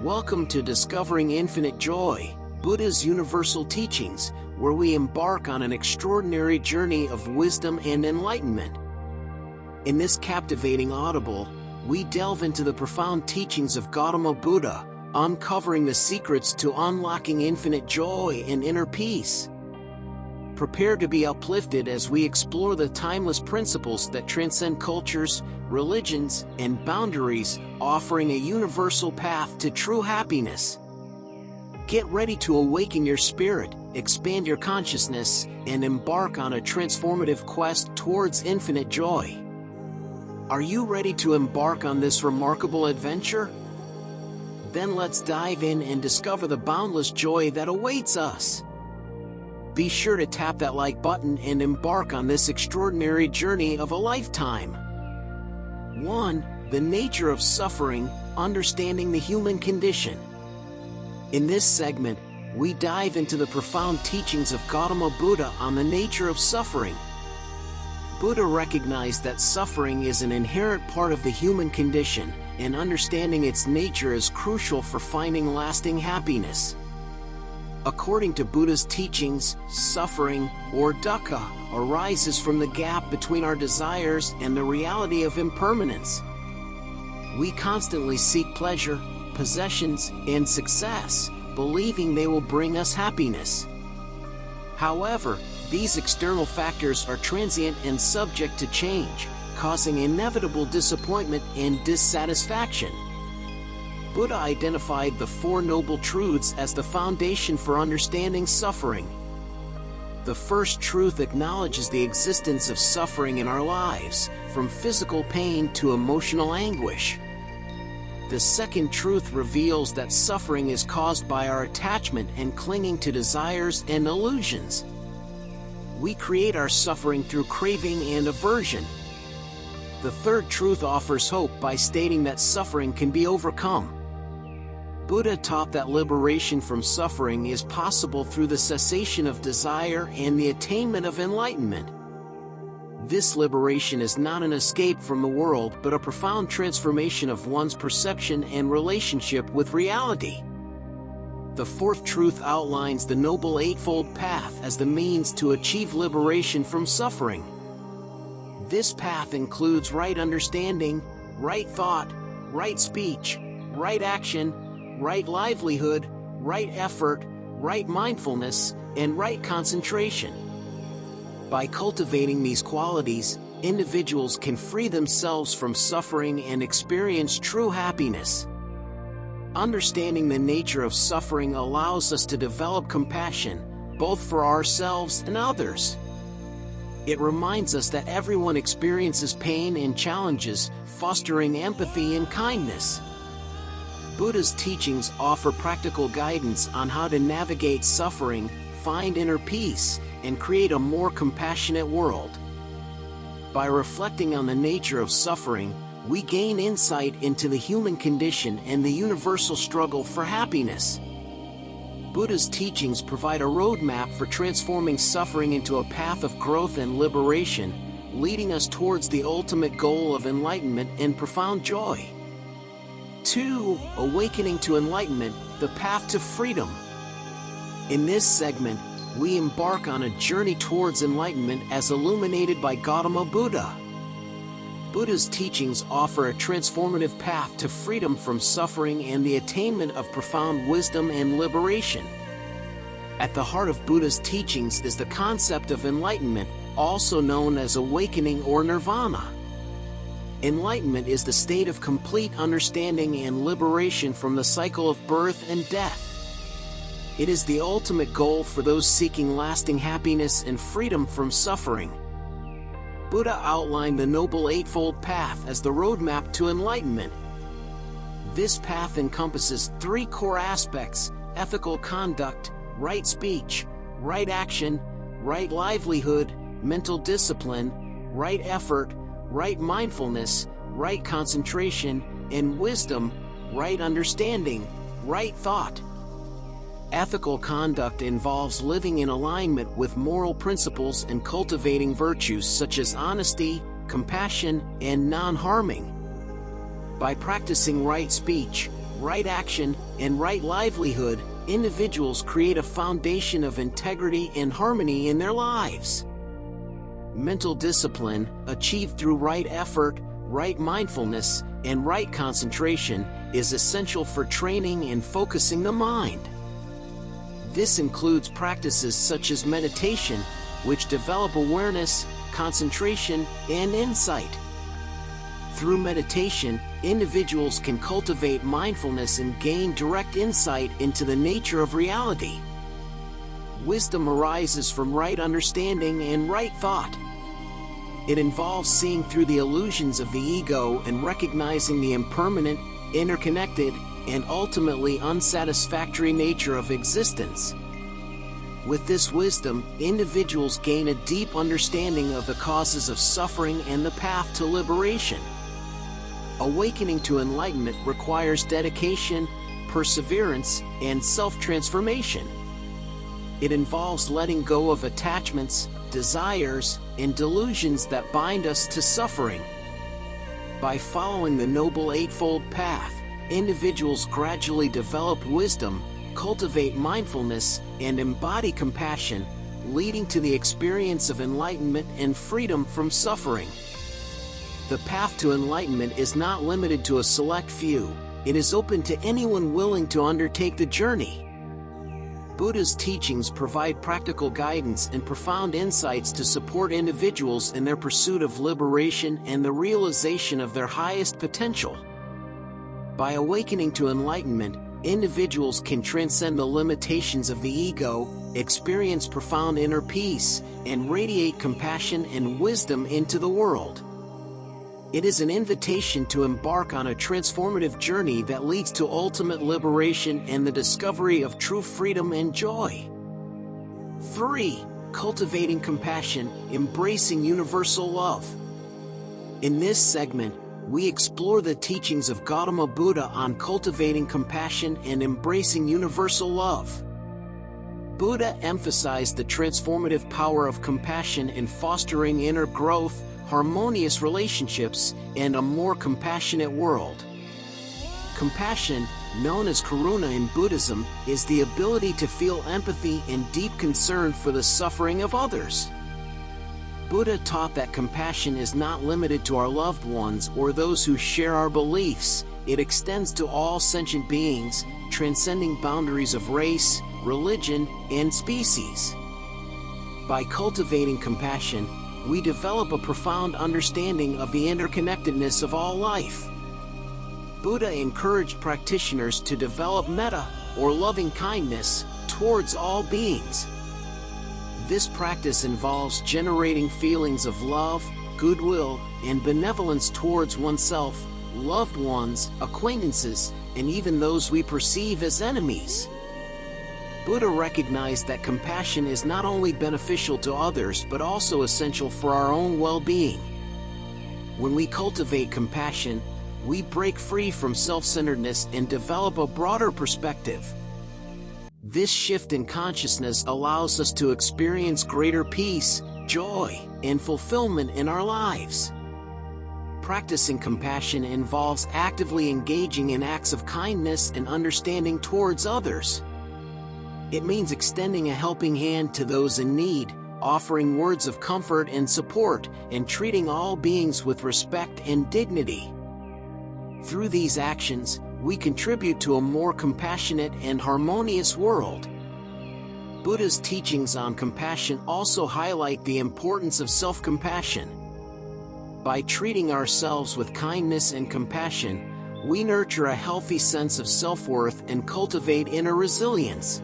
Welcome to Discovering Infinite Joy, Buddha's universal teachings, where we embark on an extraordinary journey of wisdom and enlightenment. In this captivating audible, we delve into the profound teachings of Gautama Buddha, uncovering the secrets to unlocking infinite joy and inner peace. Prepare to be uplifted as we explore the timeless principles that transcend cultures, religions, and boundaries, offering a universal path to true happiness. Get ready to awaken your spirit, expand your consciousness, and embark on a transformative quest towards infinite joy. Are you ready to embark on this remarkable adventure? Then let's dive in and discover the boundless joy that awaits us. Be sure to tap that like button and embark on this extraordinary journey of a lifetime. 1. The nature of suffering, understanding the human condition. In this segment, we dive into the profound teachings of Gautama Buddha on the nature of suffering. Buddha recognized that suffering is an inherent part of the human condition, and understanding its nature is crucial for finding lasting happiness. According to Buddha's teachings, suffering, or dukkha, arises from the gap between our desires and the reality of impermanence. We constantly seek pleasure, possessions, and success, believing they will bring us happiness. However, these external factors are transient and subject to change, causing inevitable disappointment and dissatisfaction. Buddha identified the Four Noble Truths as the foundation for understanding suffering. The first truth acknowledges the existence of suffering in our lives, from physical pain to emotional anguish. The second truth reveals that suffering is caused by our attachment and clinging to desires and illusions. We create our suffering through craving and aversion. The third truth offers hope by stating that suffering can be overcome. Buddha taught that liberation from suffering is possible through the cessation of desire and the attainment of enlightenment. This liberation is not an escape from the world but a profound transformation of one's perception and relationship with reality. The fourth truth outlines the Noble Eightfold Path as the means to achieve liberation from suffering. This path includes right understanding, right thought, right speech, right action, right livelihood, right effort, right mindfulness, and right concentration. By cultivating these qualities, individuals can free themselves from suffering and experience true happiness. Understanding the nature of suffering allows us to develop compassion, both for ourselves and others. It reminds us that everyone experiences pain and challenges, fostering empathy and kindness. Buddha's teachings offer practical guidance on how to navigate suffering, find inner peace, and create a more compassionate world. By reflecting on the nature of suffering, we gain insight into the human condition and the universal struggle for happiness. Buddha's teachings provide a roadmap for transforming suffering into a path of growth and liberation, leading us towards the ultimate goal of enlightenment and profound joy. 2. Awakening to enlightenment, the path to freedom. In this segment, we embark on a journey towards enlightenment as illuminated by Gautama Buddha. Buddha's teachings offer a transformative path to freedom from suffering and the attainment of profound wisdom and liberation. At the heart of Buddha's teachings is the concept of enlightenment, also known as awakening or nirvana. Enlightenment is the state of complete understanding and liberation from the cycle of birth and death. It is the ultimate goal for those seeking lasting happiness and freedom from suffering. Buddha outlined the Noble Eightfold Path as the roadmap to enlightenment. This path encompasses three core aspects: ethical conduct, right speech, right action, right livelihood, mental discipline, right effort, right mindfulness, right concentration, and wisdom, right understanding, right thought. Ethical conduct involves living in alignment with moral principles and cultivating virtues such as honesty, compassion, and non-harming. By practicing right speech, right action, and right livelihood, individuals create a foundation of integrity and harmony in their lives. Mental discipline, achieved through right effort, right mindfulness, and right concentration, is essential for training and focusing the mind. This includes practices such as meditation, which develop awareness, concentration, and insight. Through meditation, individuals can cultivate mindfulness and gain direct insight into the nature of reality. Wisdom arises from right understanding and right thought. It involves seeing through the illusions of the ego and recognizing the impermanent, interconnected, and ultimately unsatisfactory nature of existence. With this wisdom, individuals gain a deep understanding of the causes of suffering and the path to liberation. Awakening to enlightenment requires dedication, perseverance, and self-transformation. It involves letting go of attachments, desires, and delusions that bind us to suffering. By following the Noble Eightfold Path, individuals gradually develop wisdom, cultivate mindfulness, and embody compassion, leading to the experience of enlightenment and freedom from suffering. The path to enlightenment is not limited to a select few. It is open to anyone willing to undertake the journey. Buddha's teachings provide practical guidance and profound insights to support individuals in their pursuit of liberation and the realization of their highest potential. By awakening to enlightenment, individuals can transcend the limitations of the ego, experience profound inner peace, and radiate compassion and wisdom into the world. It is an invitation to embark on a transformative journey that leads to ultimate liberation and the discovery of true freedom and joy. 3. Cultivating compassion, embracing universal love. In this segment, we explore the teachings of Gautama Buddha on cultivating compassion and embracing universal love. Buddha emphasized the transformative power of compassion in fostering inner growth, harmonious relationships, and a more compassionate world. Compassion, known as karuna in Buddhism, is the ability to feel empathy and deep concern for the suffering of others. Buddha taught that compassion is not limited to our loved ones or those who share our beliefs. It extends to all sentient beings, transcending boundaries of race, religion, and species. By cultivating compassion, we develop a profound understanding of the interconnectedness of all life. Buddha encouraged practitioners to develop metta, or loving kindness, towards all beings. This practice involves generating feelings of love, goodwill, and benevolence towards oneself, loved ones, acquaintances, and even those we perceive as enemies. Buddha recognized that compassion is not only beneficial to others but also essential for our own well-being. When we cultivate compassion, we break free from self-centeredness and develop a broader perspective. This shift in consciousness allows us to experience greater peace, joy, and fulfillment in our lives. Practicing compassion involves actively engaging in acts of kindness and understanding towards others. It means extending a helping hand to those in need, offering words of comfort and support, and treating all beings with respect and dignity. Through these actions, we contribute to a more compassionate and harmonious world. Buddha's teachings on compassion also highlight the importance of self-compassion. By treating ourselves with kindness and compassion, we nurture a healthy sense of self-worth and cultivate inner resilience.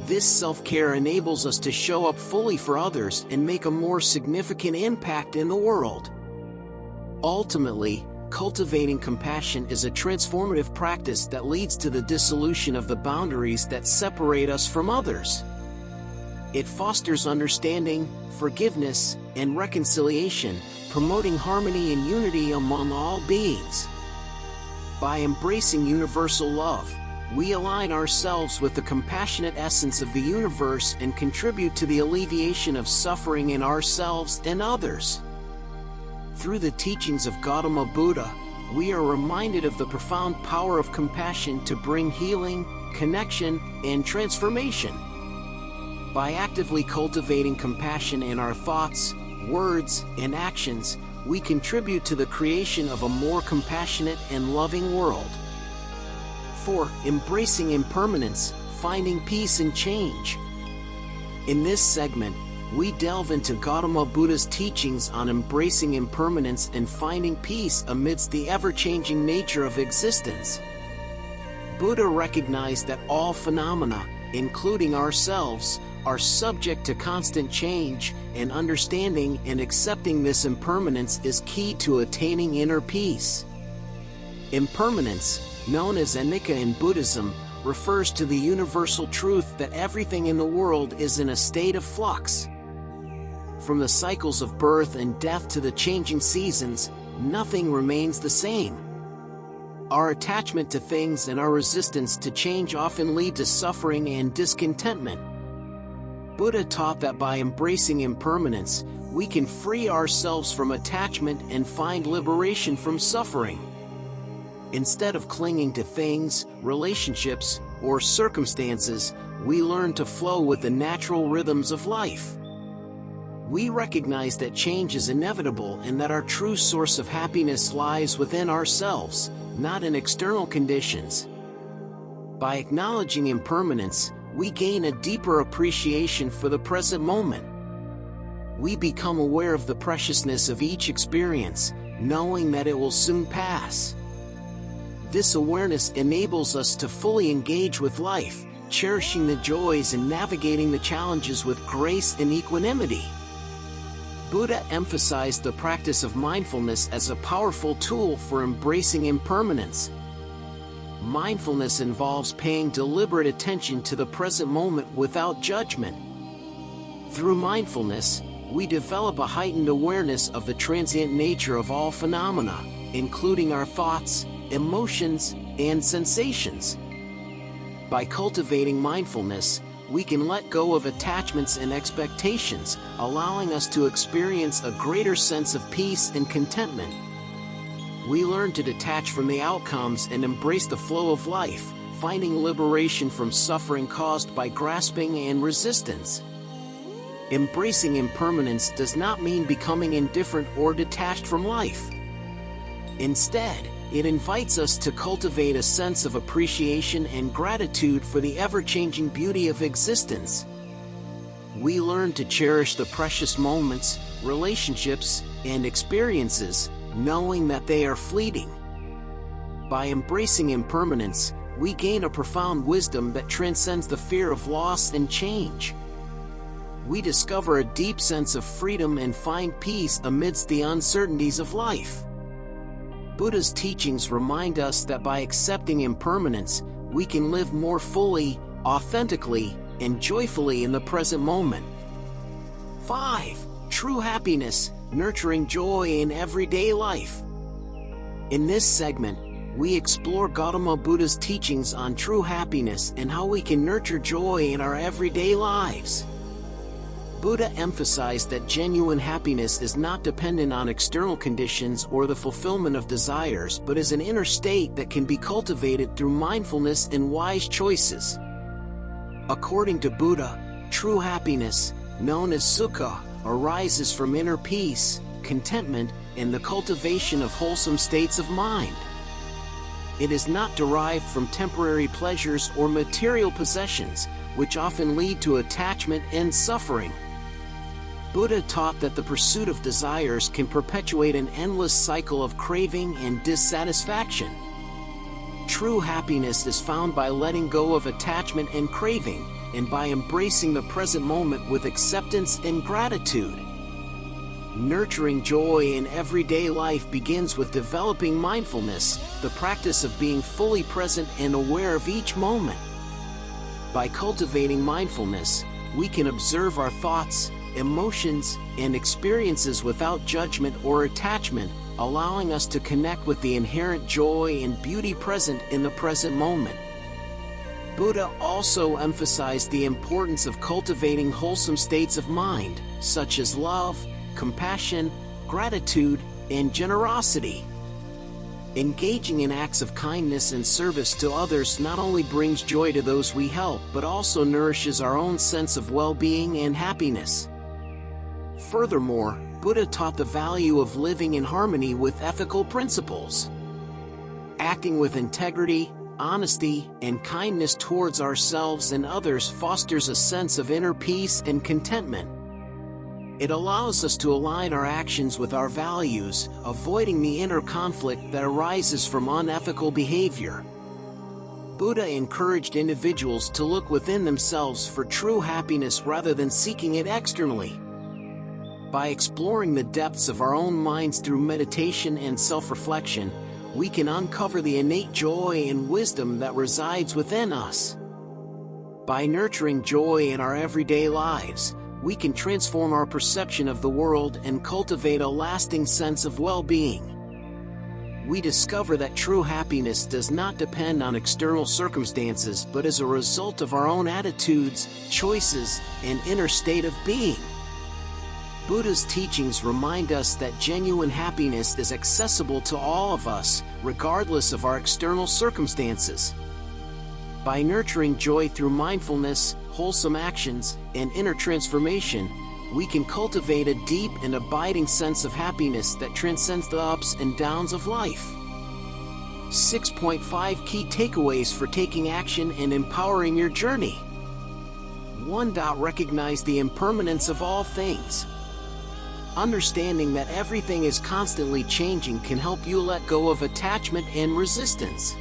This self-care enables us to show up fully for others and make a more significant impact in the world. Ultimately, cultivating compassion is a transformative practice that leads to the dissolution of the boundaries that separate us from others. It fosters understanding, forgiveness, and reconciliation, promoting harmony and unity among all beings. By embracing universal love, we align ourselves with the compassionate essence of the universe and contribute to the alleviation of suffering in ourselves and others. Through the teachings of Gautama Buddha, we are reminded of the profound power of compassion to bring healing, connection, and transformation. By actively cultivating compassion in our thoughts, words, and actions, we contribute to the creation of a more compassionate and loving world. 4. Embracing impermanence, finding peace in change. In this segment, we delve into Gautama Buddha's teachings on embracing impermanence and finding peace amidst the ever-changing nature of existence. Buddha recognized that all phenomena, including ourselves, are subject to constant change, and understanding and accepting this impermanence is key to attaining inner peace. Impermanence, known as anicca in Buddhism, refers to the universal truth that everything in the world is in a state of flux. From the cycles of birth and death to the changing seasons, nothing remains the same. Our attachment to things and our resistance to change often lead to suffering and discontentment. Buddha taught that by embracing impermanence, we can free ourselves from attachment and find liberation from suffering. Instead of clinging to things, relationships, or circumstances, we learn to flow with the natural rhythms of life. We recognize that change is inevitable and that our true source of happiness lies within ourselves, not in external conditions. By acknowledging impermanence, we gain a deeper appreciation for the present moment. We become aware of the preciousness of each experience, knowing that it will soon pass. This awareness enables us to fully engage with life, cherishing the joys and navigating the challenges with grace and equanimity. Buddha emphasized the practice of mindfulness as a powerful tool for embracing impermanence. Mindfulness involves paying deliberate attention to the present moment without judgment. Through mindfulness, we develop a heightened awareness of the transient nature of all phenomena, including our thoughts, emotions, and sensations. By cultivating mindfulness, we can let go of attachments and expectations, allowing us to experience a greater sense of peace and contentment. We learn to detach from the outcomes and embrace the flow of life, finding liberation from suffering caused by grasping and resistance. Embracing impermanence does not mean becoming indifferent or detached from life. Instead, it invites us to cultivate a sense of appreciation and gratitude for the ever-changing beauty of existence. We learn to cherish the precious moments, relationships, and experiences, knowing that they are fleeting. By embracing impermanence, we gain a profound wisdom that transcends the fear of loss and change. We discover a deep sense of freedom and find peace amidst the uncertainties of life. Buddha's teachings remind us that by accepting impermanence, we can live more fully, authentically, and joyfully in the present moment. 5. True happiness, nurturing joy in everyday life. In this segment, we explore Gautama Buddha's teachings on true happiness and how we can nurture joy in our everyday lives. Buddha emphasized that genuine happiness is not dependent on external conditions or the fulfillment of desires, but is an inner state that can be cultivated through mindfulness and wise choices. According to Buddha, true happiness, known as sukha, arises from inner peace, contentment, and the cultivation of wholesome states of mind. It is not derived from temporary pleasures or material possessions, which often lead to attachment and suffering. Buddha taught that the pursuit of desires can perpetuate an endless cycle of craving and dissatisfaction. True happiness is found by letting go of attachment and craving, and by embracing the present moment with acceptance and gratitude. Nurturing joy in everyday life begins with developing mindfulness, the practice of being fully present and aware of each moment. By cultivating mindfulness, we can observe our thoughts, emotions, and experiences without judgment or attachment, allowing us to connect with the inherent joy and beauty present in the present moment. Buddha also emphasized the importance of cultivating wholesome states of mind, such as love, compassion, gratitude, and generosity. Engaging in acts of kindness and service to others not only brings joy to those we help but also nourishes our own sense of well-being and happiness. Furthermore, Buddha taught the value of living in harmony with ethical principles. Acting with integrity, honesty, and kindness towards ourselves and others fosters a sense of inner peace and contentment. It allows us to align our actions with our values, avoiding the inner conflict that arises from unethical behavior. Buddha encouraged individuals to look within themselves for true happiness rather than seeking it externally. By exploring the depths of our own minds through meditation and self-reflection, we can uncover the innate joy and wisdom that resides within us. By nurturing joy in our everyday lives, we can transform our perception of the world and cultivate a lasting sense of well-being. We discover that true happiness does not depend on external circumstances but is a result of our own attitudes, choices, and inner state of being. Buddha's teachings remind us that genuine happiness is accessible to all of us, regardless of our external circumstances. By nurturing joy through mindfulness, wholesome actions, and inner transformation, we can cultivate a deep and abiding sense of happiness that transcends the ups and downs of life. 6.5 Key Takeaways for Taking Action and Empowering Your Journey. 1. Recognize the impermanence of all things. Understanding that everything is constantly changing can help you let go of attachment and resistance.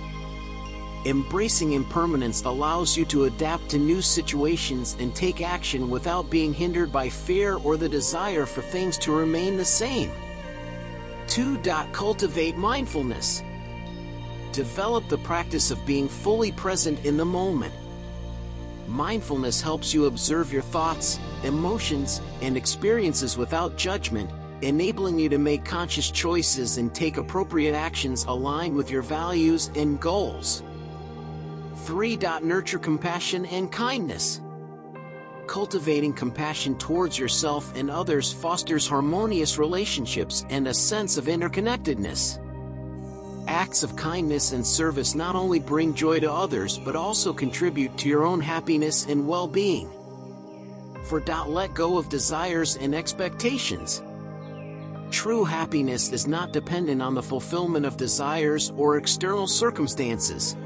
Embracing impermanence allows you to adapt to new situations and take action without being hindered by fear or the desire for things to remain the same. 2. Cultivate mindfulness. Develop the practice of being fully present in the moment. Mindfulness helps you observe your thoughts, emotions, and experiences without judgment, enabling you to make conscious choices and take appropriate actions aligned with your values and goals. 3. Nurture compassion and kindness. Cultivating compassion towards yourself and others fosters harmonious relationships and a sense of interconnectedness. Acts of kindness and service not only bring joy to others but also contribute to your own happiness and well-being. 4. Let go of desires and expectations. True happiness is not dependent on the fulfillment of desires or external circumstances.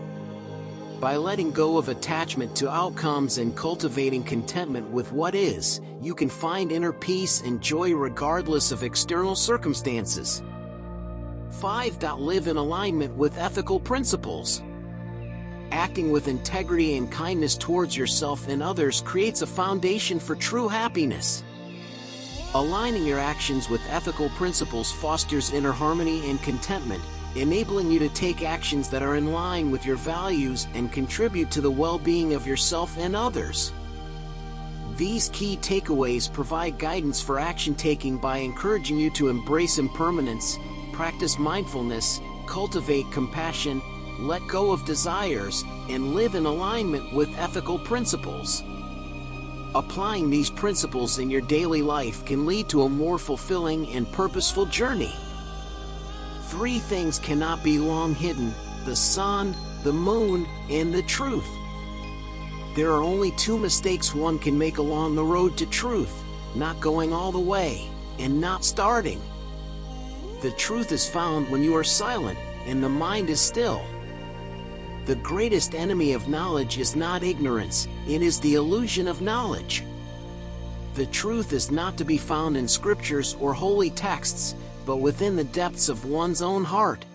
By letting go of attachment to outcomes and cultivating contentment with what is, you can find inner peace and joy regardless of external circumstances. 5. Live in alignment with ethical principles. Acting with integrity and kindness towards yourself and others creates a foundation for true happiness. Aligning your actions with ethical principles fosters inner harmony and contentment, enabling you to take actions that are in line with your values and contribute to the well-being of yourself and others. These key takeaways provide guidance for action-taking by encouraging you to embrace impermanence, practice mindfulness, cultivate compassion, let go of desires, and live in alignment with ethical principles. Applying these principles in your daily life can lead to a more fulfilling and purposeful journey. 3 things cannot be long hidden: the sun, the moon, and the truth. There are only 2 mistakes one can make along the road to truth: not going all the way, and not starting. The truth is found when you are silent, and the mind is still. The greatest enemy of knowledge is not ignorance, it is the illusion of knowledge. The truth is not to be found in scriptures or holy texts, but within the depths of one's own heart.